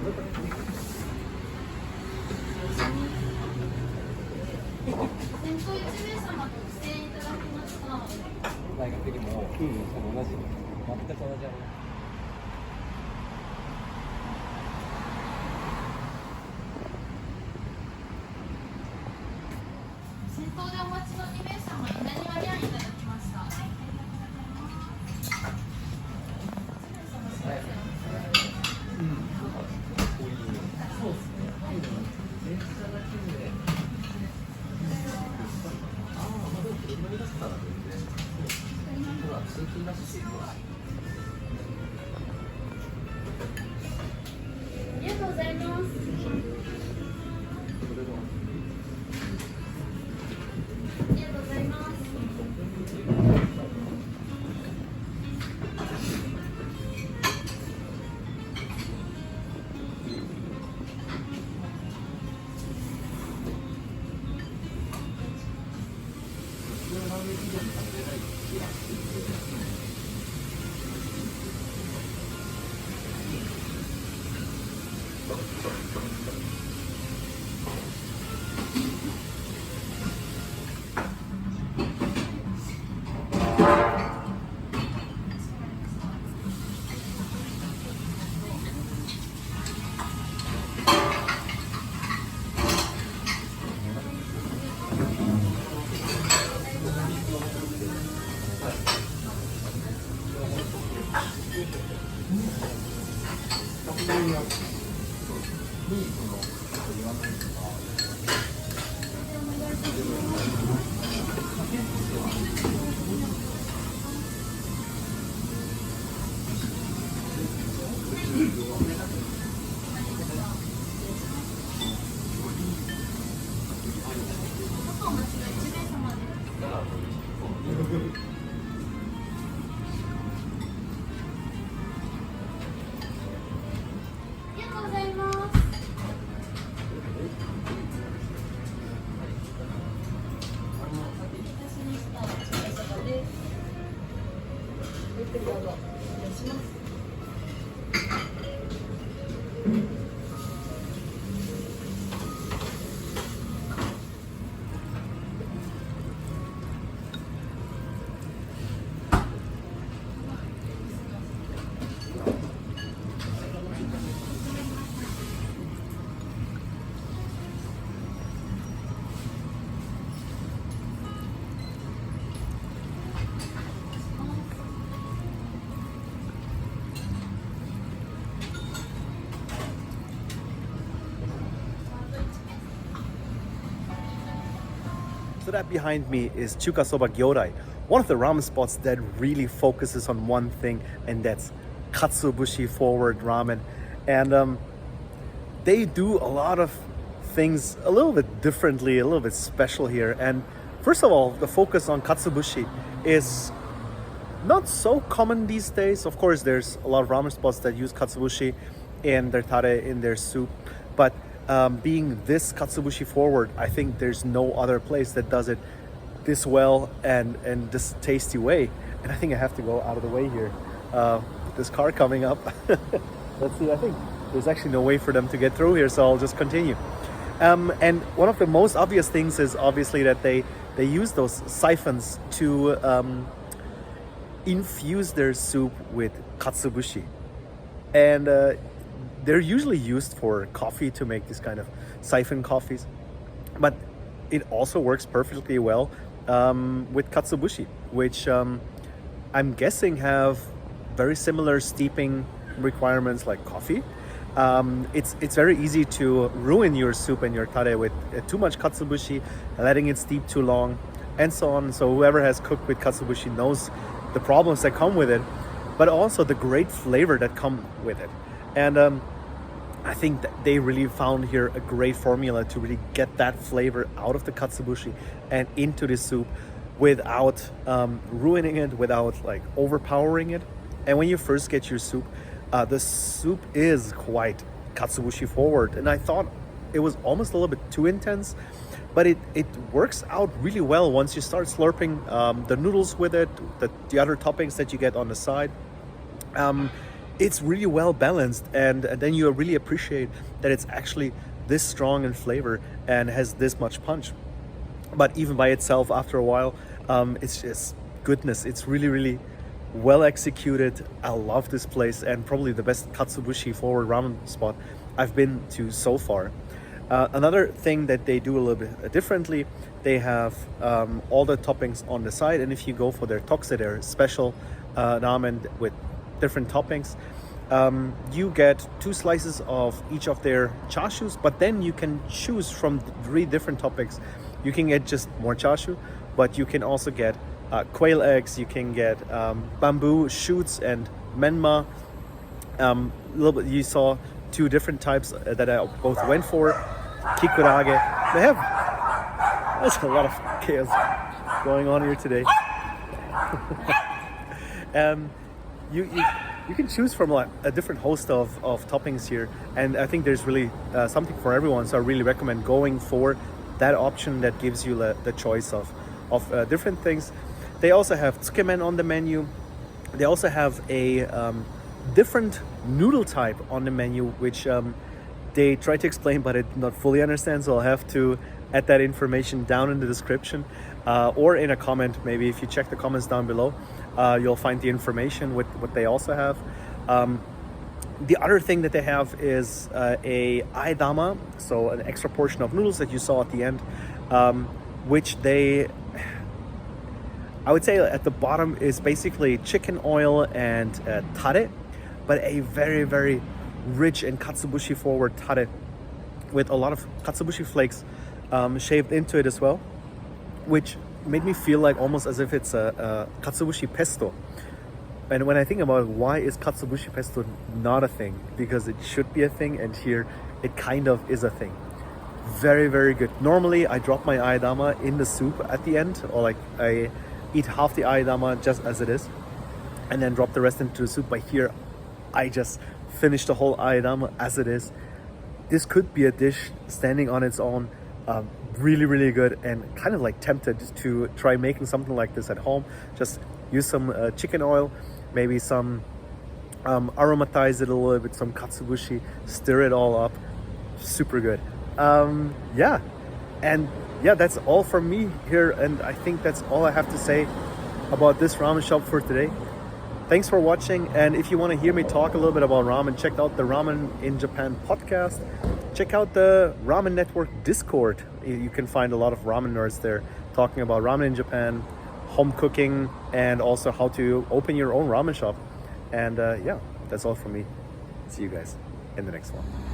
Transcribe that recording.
大学にも、しかも同じ、全く同じ先頭でお待ちの2名様、左側にいただきました。ありがとうございます。ありがとうございます。So that behind me is Chukasoba Gyorai, one of the ramen spots that really focuses on one thing, and that's Katsuobushi forward ramen. And they do a lot of things a little bit differently, a little bit special here. And first of all, the focus on Katsuobushi is not so common these days. Of course, there's a lot of ramen spots that use Katsuobushi in their tare, in their soup, but being this Katsuobushi forward, I think there's no other place that does it this well and this tasty way. And I think I have to go out of the way here. This car coming up. Let's see, I think there's actually no way for them to get through here, so I'll just continue. And one of the most obvious things is obviously that they use those siphons to infuse their soup with Katsuobushi. And they're usually used for coffee, to make this kind of siphon coffees, but it also works perfectly well with Katsuobushi, which I'm guessing have very similar steeping requirements like coffee. It's very easy to ruin your soup and your tare with too much Katsuobushi, letting it steep too long, and so on. So whoever has cooked with Katsuobushi knows the problems that come with it, but also the great flavor that come with it. And I think that they really found here a great formula to really get that flavor out of the Katsuobushi and into the soup without ruining it, without like overpowering it. And when you first get your soup, the soup is quite Katsuobushi forward, and I thought it was almost a little bit too intense, but it works out really well once you start slurping the noodles with it, the other toppings that you get on the side. it's really well balanced, and then you really appreciate that it's actually this strong in flavor and has this much punch. But even by itself, after a while, it's just goodness. It's really, really well executed. I love this place, and probably the best Katsuobushi forward ramen spot I've been to so far. Another thing that they do a little bit differently, they have all the toppings on the side, and if you go for their tokse, their special ramen with different toppings, you get 2 slices of each of their chashus, but then you can choose from 3 different toppings. You can get just more chashu, but you can also get quail eggs, you can get bamboo shoots and menma. Little bit, you saw 2 different types that I both went for. Kikurage. There's a lot of chaos going on here today. You can choose from like a different host of toppings here, and I think there's really something for everyone. So I really recommend going for that option that gives you the choice of different things. They also have tsukemen on the menu. They also have a different noodle type on the menu, which they try to explain, but I did not fully understand. So I'll have to add that information down in the description or in a comment. Maybe if you check the comments down below, you'll find the information with what they also have. The other thing that they have is a aedama, so an extra portion of noodles that you saw at the end, which I would say at the bottom is basically chicken oil and tare, but a very, very rich and Katsuobushi forward tare with a lot of Katsuobushi flakes shaved into it as well, which made me feel like almost as if it's a Katsuobushi pesto. And when I think about why is Katsuobushi pesto not a thing, because it should be a thing, and here it kind of is a thing. Very, very good. Normally I drop my aedama in the soup at the end, or like I eat half the aedama just as it is and then drop the rest into the soup. But here I just finish the whole aedama as it is. This could be a dish standing on its own. Really, really good, and kind of like tempted to try making something like this at home. Just use some chicken oil, maybe some aromatize it a little bit, some Katsuobushi, stir it all up. Super good. Yeah, and yeah, that's all from me here, and I think that's all I have to say about this ramen shop for today. Thanks for watching, and if you want to hear me talk a little bit about ramen, check out the Ramen in Japan podcast. Check out the Ramen Network Discord. You can find a lot of ramen nerds there talking about ramen in Japan, home cooking, and also how to open your own ramen shop. And yeah, that's all from me. See you guys in the next one.